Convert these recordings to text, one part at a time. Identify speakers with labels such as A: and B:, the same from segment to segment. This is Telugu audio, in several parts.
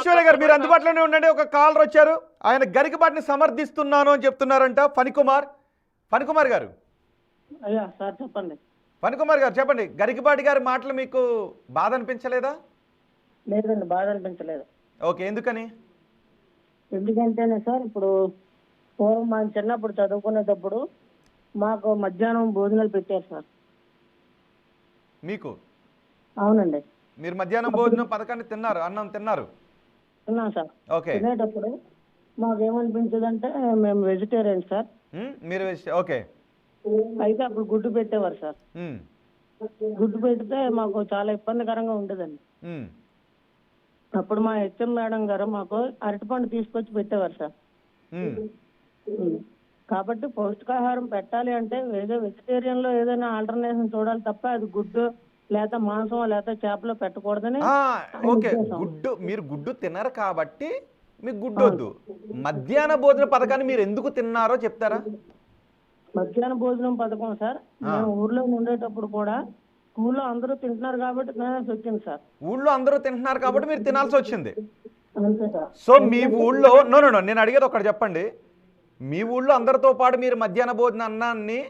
A: ఐశ్వర్య గారు మీరు అందుబాటులోనే ఉండండి. ఒక కాలర్ వచ్చారు, ఆయన గరికపాటిని సమర్థిస్తున్నాను అని చెప్తున్నారంట. ఫణికుమార్ గారు.
B: అయ్యా సార్ చెప్పండి.
A: ఫణికుమార్ గారు చెప్పండి, గరికపాటి గారి మాటలు మీకు బాధ అనిపించలేదా?
B: లేదండి, బాధ అనిపించలేదు.
A: ఓకే, ఎందుకని?
B: ఎందుకంటేనే సార్, ఇప్పుడు పూర్వం మా చిన్నప్పుడు చదువుకునేటప్పుడు మాకు మధ్యాహ్నం భోజనాలు పెట్టారు సార్.
A: మీకు?
B: అవునండి.
A: మీరు మధ్యాహ్నం భోజనం పథకాన్ని తిన్నారు, అన్నం తిన్నారు?
B: తిన్నాం సార్.
A: ఓకే.
B: తినేటప్పుడు మాకేమనిపించదంటే మేము వెజిటేరియన్ సార్.
A: మీరు ఓకే.
B: అయితే అప్పుడు గుడ్డు పెట్టేవారు సార్. గుడ్డు పెడితే మాకు చాలా ఇబ్బందికరంగా ఉండేదండి. అప్పుడు మా హెచ్ఎం మేడం గారు మాకు అరటిపండు తీసుకొచ్చి పెట్టేవారు సార్. కాబట్టి పౌష్టికాహారం పెట్టాలి అంటే ఏదో వెజిటేరియన్ లో ఏదైనా ఆల్టర్నేషన్ చూడాలి తప్ప అది గుడ్డు లేదా మాంసం లేదా చేపలు పెట్టకూడదని.
A: ఓకే, గుడ్డు మీరు గుడ్డు తినరు కాబట్టి మీకు గుడ్డు వద్దు. మధ్యాహ్న భోజన పథకాన్ని మీరు ఎందుకు తిన్నారో చెప్తారా?
B: మధ్యాహ్న భోజనం పథకం సార్, మేము ఊర్లో ఉండేటప్పుడు కూడా స్కూల్లో అందరూ తింటున్నారు కాబట్టి తినాల్సి వచ్చింది సార్.
A: ఊళ్ళో అందరూ తింటున్నారు కాబట్టి మీరు తినాల్సి వచ్చింది.
B: అంతే సార్.
A: సో మీ ఊళ్ళో నో నేను అడిగేది ఒకటి చెప్పండి. మీ ఊళ్ళో అందరితో పాటు మీరు మధ్యాహ్న భోజన అన్నాన్ని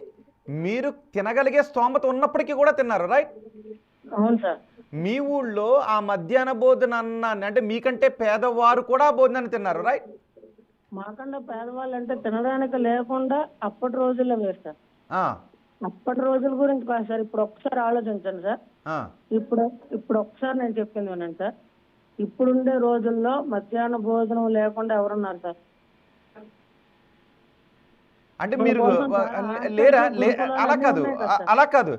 A: మీరు తినగలిగే స్తోమత ఉన్నప్పటికీ కూడా తిన్నారు, రైట్?
B: అవును సార్.
A: మీ ఊళ్ళో ఆ మధ్యాహ్న భోజన అన్నాన్ని అంటే మీకంటే పేదవారు కూడా భోజనాన్ని తిన్నారు, రైట్?
B: మాకన్నా పేదవాళ్ళు అంటే తినడానికి లేకుండా అప్పటి రోజుల్లో వేరు సార్. అప్పటి రోజుల గురించి కాదు సార్, ఇప్పుడు ఒక్కసారి ఆలోచించండి సార్. ఇప్పుడు ఒక్కసారి నేను చెప్పింది వినండి సార్. ఇప్పుడుండే రోజుల్లో మధ్యాహ్న భోజనం లేకుండా ఎవరున్నారు సార్?
A: అంటే మీరు లేరా? అలా కాదు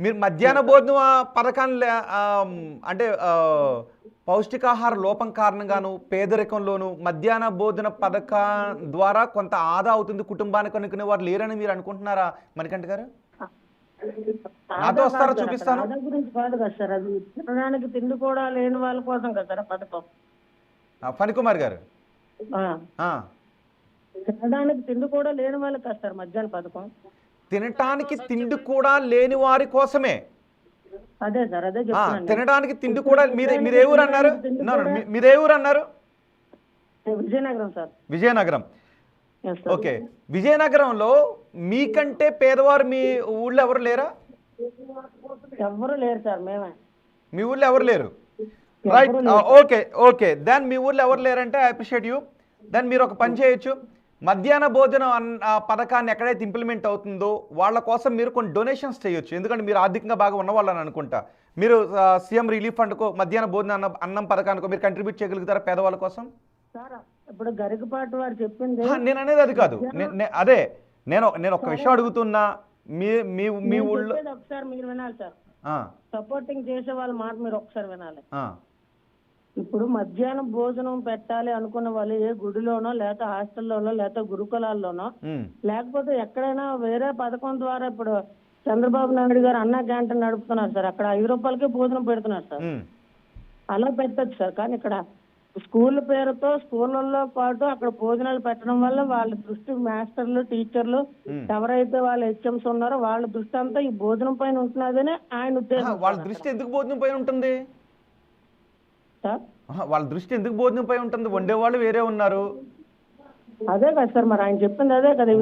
A: మీరు మధ్యాహ్న భోజనం పథకాన్ని అంటే పౌష్టికాహార లోపం కారణంగాను పేదరికంలోను మధ్యాహ్న భోజన పథకం ద్వారా కొంత ఆదా అవుతుంది కుటుంబానికి అనుకునే వారు లేరని మీరు అనుకుంటున్నారా మణికంఠ గారు? నాతో వస్తారా, చూపిస్తాను.
B: గురించి కాదు కదా సార్, అది తినడానికి తిండి కూడా లేని వాళ్ళ కోసం కదా సార్ పథకం.
A: ఫణికుమార్ గారు,
B: తినడానికి తిండి కూడా లేని వాళ్ళకి కదా సార్ మధ్యాహ్న పథకం.
A: తినటానికి తిండి కూడా లేని వారి కోసమే.
B: అదే సార్, అదే చెప్తున్నాను.
A: తినడానికి తిండి కూడా మీరే ఊరు అన్నారు? మీరే ఊరు అన్నారు?
B: విజయనగరం సార్.
A: విజయనగరం. ఓకే, విజయనగరంలో మీకంటే పేదవారు మీ ఊళ్ళో ఎవరు లేరా?
B: ఎవరు లేరు సార్, మేమే.
A: మీ ఊళ్ళో ఎవరు లేరు, రైట్? ఓకే దెన్ మీ ఊళ్ళో ఎవరు లేరంటే ఐ అప్రిషియేట్ యూ. దెన్ మీరు ఒక పని చేయొచ్చు, మధ్యాహ్న భోజనం పథకాన్ని ఎక్కడైతే ఇంప్లిమెంట్ అవుతుందో వాళ్ళ కోసం మీరు కొన్ని డొనేషన్స్ చేయొచ్చు. ఎందుకంటే మీరు ఆర్థికంగా బాగా ఉన్నవాళ్ళని అనుకుంటా. మీరు సీఎం రిలీఫ్ ఫండ్కో మధ్యాహ్న భోజన అన్నం పథకానికో మీరు కంట్రిబ్యూట్ చేయగలుగుతారా పేదవాళ్ళ కోసం?
B: ఇప్పుడు గరికపాటి వారు చెప్పింది
A: నేను అనేది అది కాదు. అదే నేను ఒక విషయం అడుగుతున్నా. మీ ఊళ్ళో
B: ఒకసారి మీరు వినాలి సార్, సపోర్టింగ్ చేసే వాళ్ళ మాట మీరు ఒకసారి వినాలి. ఇప్పుడు మధ్యాహ్నం భోజనం పెట్టాలి అనుకున్న వాళ్ళు ఏ గుడిలోనో లేకపోతే హాస్టల్లోనో లేకపోతే గురుకులాల్లోనో లేకపోతే ఎక్కడైనా వేరే పథకం ద్వారా ఇప్పుడు చంద్రబాబు నాయుడు గారు అన్న క్యాంటీన్ నడుపుతున్నారు సార్, అక్కడ 5 రూపాయలకే భోజనం పెడుతున్నారు సార్. అలా పెట్టచ్చు సార్. కానీ ఇక్కడ స్కూల్ పేరుతో స్కూళ్ళల్లో పాటు అక్కడ భోజనాలు పెట్టడం వల్ల వాళ్ళ దృష్టి మాస్టర్లు టీచర్లు ఎవరైతే వాళ్ళ హెచ్ఎంస్ ఉన్నారో వాళ్ళ దృష్టి అంతా ఈ భోజనం పైన ఉంటున్నదని ఆయన ఉద్దేశం.
A: వాళ్ళ దృష్టి ఎందుకు భోజనం పైన ఉంటుంది
B: సార్?
A: వాళ్ళ దృష్టి ఎందుకు భోజనం పై ఉంటుంది? వండేవాళ్ళు వేరే ఉన్నారు.
B: అదే కదా సార్, మరి ఆయన చెప్పింది అదే కదా.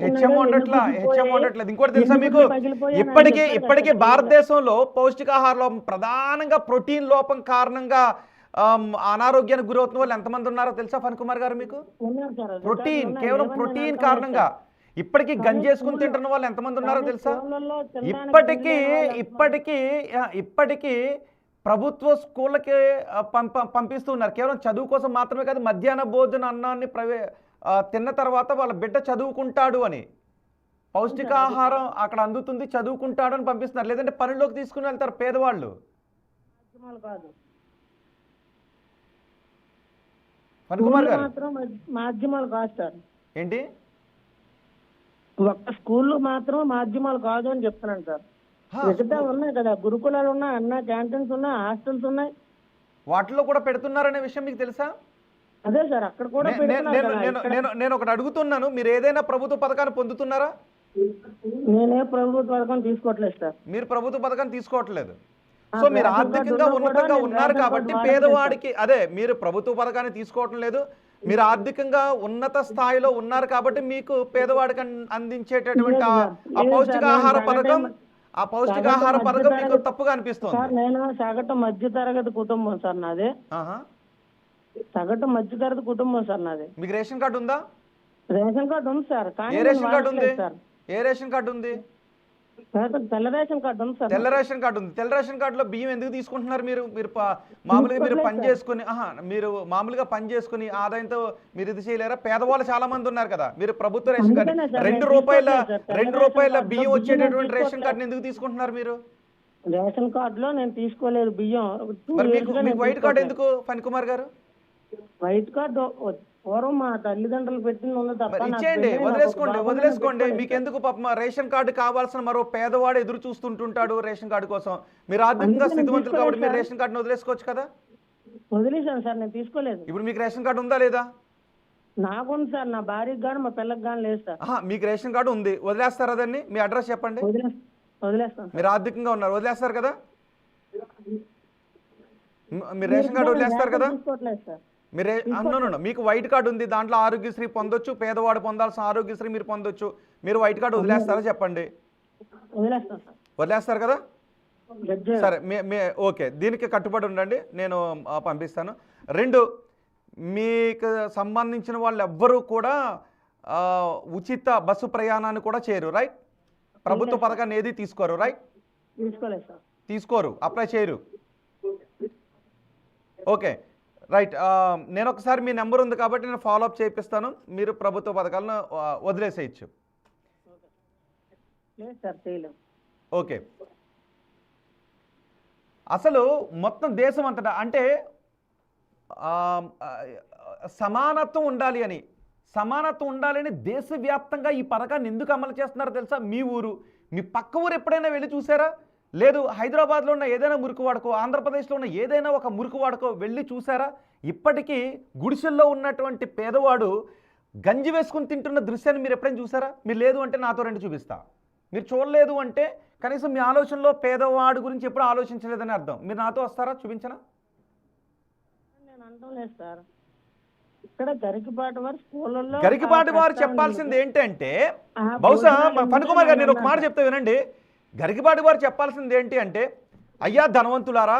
A: హెచ్ఎం ఉండట్లేదు. ఇంకోటి తెలుసా మీకు, ఇప్పటికీ భారతదేశంలో పౌష్టికాహార లోపం ప్రధానంగా ప్రోటీన్ లోపం కారణంగా అనారోగ్యానికి గురవుతున్న వాళ్ళు ఎంతమంది ఉన్నారో తెలుసా ఫణికుమార్ గారు మీకు? కేవలం ప్రోటీన్ కారణంగా ఇప్పటికీ గంజేసుకుని తింటున్న వాళ్ళు ఎంతమంది ఉన్నారో తెలుసా? ఇప్పటికీ ప్రభుత్వ స్కూళ్ళకి పంపిస్తున్నారు. కేవలం చదువు కోసం మాత్రమే కాదు, మధ్యాహ్న భోజన అన్నాన్ని తిన్న తర్వాత వాళ్ళ బిడ్డ చదువుకుంటాడు అని, పౌష్టికాహారం అక్కడ అందుతుంది చదువుకుంటాడు అని పంపిస్తున్నారు. లేదంటే పనిలోకి తీసుకుని వెళ్తారు పేదవాళ్ళు. ఫణికుమార్ గారు,
B: మాధ్యమాలు కాదు సార్.
A: ఏంటి?
B: ఒక్క స్కూల్ మాత్రం మాధ్యమాలు కాదు అని చెప్తున్నాను సార్. మిగతా ఉన్నాయి కదా, గురుకులాలు ఉన్నాయి, అన్న క్యాంటీన్స్ ఉన్నాయి, హాస్టల్స్ ఉన్నాయి,
A: వాటిలో కూడా పెడుతున్నారనే విషయం మీకు తెలుసా?
B: అదే సార్, అక్కడ కూడా
A: నేను ఒకటి అడుగుతున్నాను, మీరు ఏదైనా ప్రభుత్వ పథకాన్ని పొందుతున్నారా?
B: నేనే ప్రభుత్వ పథకం తీసుకోవట్లేదు సార్.
A: మీరు ప్రభుత్వ పథకాన్ని తీసుకోవట్లేదు. సో మీరు
B: రేషన్
A: ఆర్థికంగా
B: కార్డు
A: ఉన్నతంగా
B: కూడా నేను
A: ఉన్నారు
B: రేషన్
A: కాబట్టి
B: కార్డు
A: పేదవాడికి అదే మీరు ప్రభుత్వ పథకాన్ని తీసుకోవటం లేదు, మీరు ఆర్థికంగా ఉన్నత స్థాయిలో ఉన్నారు కాబట్టి మీకు పేదవాడికి అందించేటటువంటి
B: లేదు
A: ఆ
B: సార్,
A: ఆ
B: లేదు
A: పౌష్టికాహార
B: సార్, నేను
A: పథకం ఆ పౌష్టికాహార
B: సగటు
A: పథకం మీకు
B: మధ్యతరగతి-
A: తప్పుగా అనిపిస్తుంది.
B: సార్ నేను సగటు మధ్యతరగతి కుటుంబం సార్ నాది,
A: ఆహా.
B: సగటు మధ్యతరగతి కుటుంబం సార్ నాది.
A: మీకు రేషన్ కార్డు ఉందా?
B: రేషన్ కార్డు ఉంది సార్, కానీ
A: ఏ
B: నేను
A: రేషన్ కార్డు ఉంది?
B: వాడట్లేదు సార్.
A: ఏ రేషన్ కార్డు ఉంది?
B: తెల్ల రేషన్ కార్డు ఉంది సార్.
A: తెల్ల రేషన్ కార్డు ఉంది. తెల్ల రేషన్ కార్డులో బియ్యం ఎందుకు తీసుకుంటున్నారు మీరు? మీరు మామూలుగా మీరు పని చేసుకుని మీరు మామూలుగా పని చేసుకుని ఆదాయంతో మీరు ఇది చేయలేరా? పేదవాళ్ళు చాలా మంది ఉన్నారు కదా, మీరు ప్రభుత్వ రేషన్ కార్డు
B: అందుకనే సార్,
A: రెండు
B: నేను
A: రూపాయల
B: తీసుకోవట్లేదు సార్.
A: రెండు
B: తెల్ల
A: రూపాయల
B: రేషన్
A: బియ్యం
B: కార్డులో
A: వచ్చేటటువంటి
B: బియ్యం
A: రేషన్ కార్డుని ఎందుకు తీసుకుంటున్నారు మీరు?
B: రేషన్ కార్డులో నేను తీసుకోలేదు బియ్యం. 2
A: మరి
B: years
A: మీకు
B: గా
A: మీకు
B: నేను
A: వైట్ కార్డు
B: తీసుకోవట్లేదు.
A: ఎందుకు ఫణికుమార్ గారు?
B: వైట్ కార్డు పూర్వం మా తల్లిదండ్రులు పెట్టింది ఉంది తప్ప
A: మరి
B: నాకు
A: ఇచ్చేయండి,
B: పెళ్ళై నాకు
A: వదిలేసుకోండి
B: బాబు
A: వదిలేసుకోండి.
B: పెట్టుకోలేదు
A: మీకు
B: సార్.
A: ఎందుకు పాపం రేషన్ కార్డు కావాల్సిన మరో పేదవాడు ఎదురు చూస్తుంటుంటాడు రేషన్ కార్డు కోసం. మీరు ఆర్థికంగా
B: అందుకే నేను
A: స్థితివంతులు కాబట్టి మీరు
B: తీసుకోలేదు
A: రేషన్ కార్డుని వదిలేసుకోవచ్చు కదా.
B: వదిలేశాను సార్, నేను తీసుకోలేదు.
A: ఇప్పుడు మీకు రేషన్ కార్డు ఉందా లేదా?
B: నాకుంది సార్, నా భార్యకి కానీ మా పిల్లకి కానీ లేదు సార్.
A: మీకు రేషన్ కార్డు ఉంది, వదిలేస్తారా దాన్ని? మీ అడ్రస్ చెప్పండి.
B: వదిలేస్తాను సార్.
A: మీరు ఆర్థికంగా ఉన్నారు, వదిలేస్తారు కదా? మీరు రేషన్ కార్డు వదిలేస్తారు కదా?
B: తీసుకోవట్లేదు సార్.
A: మీరు అన్న మీకు వైట్ కార్డు ఉంది, దాంట్లో ఆరోగ్యశ్రీ పొందొచ్చు, పేదవాడు పొందాల్సిన ఆరోగ్యశ్రీ మీరు పొందొచ్చు. మీరు వైట్ కార్డు వదిలేస్తారా చెప్పండి?
B: వదిలేస్తాను సార్.
A: వదిలేస్తారు కదా?
B: జడ్జి
A: సరే ఓకే, దీనికి కట్టుబడి ఉండండి, నేను పంపిస్తాను. 2, మీకు సంబంధించిన వాళ్ళు ఎవ్వరూ కూడా ఉచిత బస్సు ప్రయాణాన్ని కూడా చేయరు, రైట్? ప్రభుత్వ పథకాన్ని ఏది తీసుకోరు, రైట్?
B: తీసుకోలేదు సార్.
A: తీసుకోరు, అప్లై చేయరు. Okay right. నేను ఒకసారి మీ నెంబర్ ఉంది కాబట్టి నేను ఫాలోఅప్ చేయిస్తాను. మీరు ప్రభుత్వ పథకాలను వదిలేసేయచ్చు.
B: లేదు సార్, చేయలేము.
A: ఓకే, అసలు మొత్తం దేశం అంతటా అంటే సమానత్వం ఉండాలని దేశవ్యాప్తంగా ఈ పథకాన్ని ఎందుకు అమలు చేస్తున్నారో తెలుసా? మీ ఊరు, మీ పక్క ఊరు ఎప్పుడైనా వెళ్ళి చూసారా? లేదు హైదరాబాద్లో ఉన్న ఏదైనా మురికి వాడకో, ఆంధ్రప్రదేశ్లో ఉన్న ఏదైనా ఒక మురికి వాడకో వెళ్ళి చూసారా? ఇప్పటికీ గుడిసెల్లో ఉన్నటువంటి పేదవాడు గంజి వేసుకుని తింటున్న దృశ్యాన్ని మీరు ఎప్పుడైనా చూసారా? మీరు లేదు అంటే నాతో 2 చూపిస్తా. మీరు చూడలేదు అంటే కనీసం మీ ఆలోచనలో పేదవాడు గురించి ఎప్పుడు ఆలోచించలేదని అర్థం. మీరు నాతో వస్తారా? చూపించనా?
B: నేను అంటాం లేదు సార్. ఇక్కడ గరికపాటి వారు స్కూళ్ళల్లో
A: గరికపాటి వారు చెప్పాల్సింది ఏంటంటే, బహుశా ఫణికుమార్ గారు నేను ఒక మాట చెప్తా వినండి. గరికపాటి వారు చెప్పాల్సింది ఏంటి అంటే, అయ్యా ధనవంతులారా,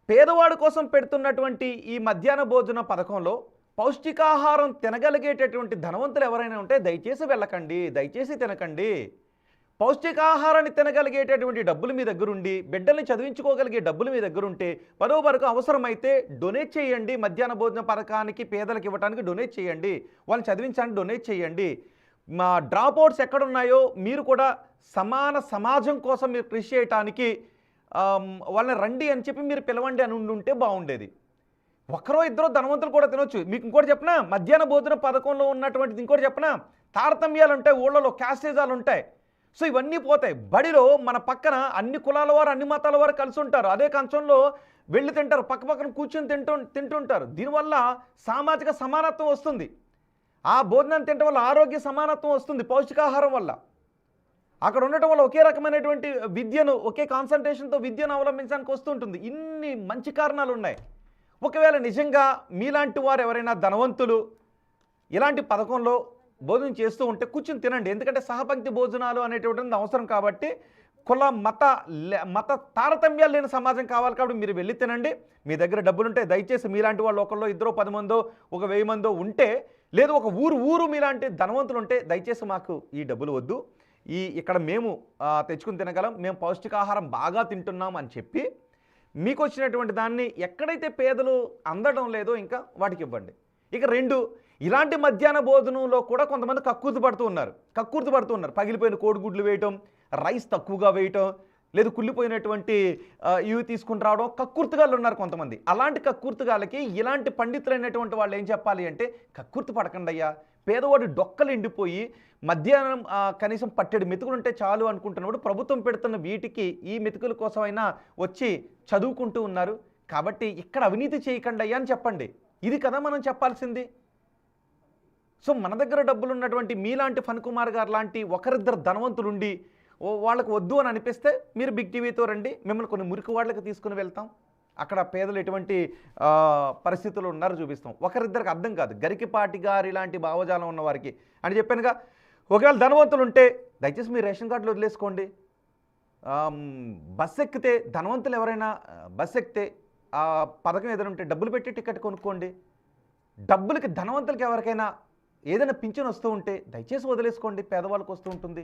A: పేదవాడి కోసం పెడుతున్నటువంటి ఈ మధ్యాహ్న భోజన పథకంలో పౌష్టికాహారం తినగలిగేటటువంటి ధనవంతులు ఎవరైనా ఉంటే దయచేసి వెళ్ళకండి, దయచేసి తినకండి. పౌష్టికాహారాన్ని తినగలిగేటటువంటి డబ్బులు మీ దగ్గర ఉండి, బిడ్డల్ని చదివించుకోగలిగే డబ్బులు మీ దగ్గర ఉంటే, పదో వరకు అవసరమైతే డొనేట్ చేయండి. మధ్యాహ్న భోజన పథకానికి పేదలకు ఇవ్వడానికి డొనేట్ చేయండి, వాళ్ళని చదివించడానికి డొనేట్ చేయండి. మా డ్రాప్ అవుట్స్ ఎక్కడున్నాయో మీరు కూడా సమాన సమాజం కోసం మీరు కృషి చేయటానికి వాళ్ళని రండి అని చెప్పి మీరు పిలవండి అని ఉంటే బాగుండేది. ఒకరో ఇద్దరో ధనవంతులు కూడా తినొచ్చు. మీకు ఇంకోటి చెప్పనా, మధ్యాహ్న భోజన పథకంలో ఉన్నటువంటిది ఇంకోటి చెప్పనా, తారతమ్యాలు ఉంటాయి, ఊళ్ళలో క్యాస్టేజాలు ఉంటాయి. సో ఇవన్నీ పోతాయి. బడిలో మన పక్కన అన్ని కులాల వారు అన్ని మతాల వారు కలిసి ఉంటారు, అదే కంచంలో వెళ్ళి తింటారు, పక్క పక్కన కూర్చొని తింటుంటారు. దీనివల్ల సామాజిక సమానత్వం వస్తుంది. ఆ భోజనం తినడం వల్ల ఆరోగ్య సమానత్వం వస్తుంది, పౌష్టికాహారం వల్ల. అక్కడ ఉండటం వల్ల ఒకే రకమైనటువంటి విద్యను, ఒకే కాన్సన్ట్రేషన్తో విద్యను అవలంబించడానికి వస్తుంటుంది. ఇన్ని మంచి కారణాలు ఉన్నాయి. ఒకవేళ నిజంగా మీలాంటి వారు ఎవరైనా ధనవంతులు ఇలాంటి పథకంలో భోజనం చేస్తూ ఉంటే కూర్చొని తినండి. ఎందుకంటే సహపంక్తి భోజనాలు అనేటువంటిది అవసరం కాబట్టి, కుల మత తారతమ్యాలు లేని సమాజం కావాలి కాబట్టి మీరు వెళ్ళి తినండి. మీ దగ్గర డబ్బులుంటే దయచేసి మీలాంటి వాళ్ళు ఒకళ్ళు ఇద్దరు 10 మందో ఒక 1000 మందో ఉంటే, లేదు ఒక ఊరు మీలాంటి ధనవంతులు ఉంటే దయచేసి మాకు ఈ డబ్బులు వద్దు, ఇక్కడ మేము తెచ్చుకుని తినగలం, మేము పౌష్టికాహారం బాగా తింటున్నాం అని చెప్పి మీకు వచ్చినటువంటి దాన్ని ఎక్కడైతే పేదలు అందడం లేదో ఇంకా వాటికి ఇవ్వండి. ఇక 2, ఇలాంటి మధ్యాహ్న భోజనంలో కూడా కొంతమంది కక్కుర్తి పడుతూ ఉన్నారు. పగిలిపోయిన కోడిగుడ్లు వేయటం, రైస్ తక్కువగా వేయటం, లేదు కుళ్ళిపోయినటువంటి ఇవి తీసుకుని రావడం, కక్కుర్తిగాళ్ళు ఉన్నారు కొంతమంది. అలాంటి కక్కుర్తిగాళ్ళకి ఇలాంటి పండితులైనటువంటి వాళ్ళు ఏం చెప్పాలి అంటే, కక్కుర్తి పడకండి అయ్యా, పేదవాడు డొక్కలు ఎండిపోయి మధ్యాహ్నం కనీసం పట్టెడు మెతుకులు ఉంటే చాలు అనుకుంటున్నప్పుడు ప్రభుత్వం పెడుతున్న వీటికి ఈ మెతుకుల కోసమైనా వచ్చి చదువుకుంటూ ఉన్నారు కాబట్టి ఇక్కడ అవినీతి చేయకండి అయ్యా అని చెప్పండి. ఇది కదా మనం చెప్పాల్సింది. సో మన దగ్గర డబ్బులు ఉన్నటువంటి మీలాంటి ఫణికుమార్ గారు లాంటి ఒకరిద్దరు ధనవంతులుండి వాళ్ళకు వద్దు అని అనిపిస్తే మీరు బిగ్ టీవీతో రండి, మిమ్మల్ని కొన్ని మురికి వాడలకు తీసుకుని వెళ్తాం, అక్కడ పేదలు ఎటువంటి పరిస్థితులు ఉన్నారో చూపిస్తాం. ఒకరిద్దరికి అర్థం కాదు. గరికిపాటి గారు ఇలాంటి భావజాలం ఉన్న వారికి అని చెప్పానుగా. ఒకవేళ ధనవంతులు ఉంటే దయచేసి మీరు రేషన్ కార్డులు వదిలేసుకోండి. బస్సు ఎక్కితే ధనవంతులు ఎవరైనా బస్సు ఎక్కితే ఆ పథకం ఏదైనా ఉంటే డబ్బులు పెట్టి టికెట్ కొనుక్కోండి. డబ్బులకి ధనవంతులకి ఎవరికైనా ఏదైనా పింఛన్ వస్తూ ఉంటే దయచేసి వదిలేసుకోండి, పేదవాళ్ళకి వస్తూ ఉంటుంది.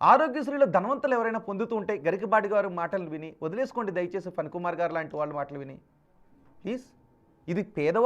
A: ఆరోగ్యశ్రీలో ధనవంతులు ఎవరైనా పొందుతూ ఉంటే గరికపాటి గారు మాటలు విని వదిలేసుకోండి దయచేసి, ఫణికుమార్ గారు లాంటి వాళ్ళ మాటలు విని ప్లీజ్. ఇది పేదవాళ్ళు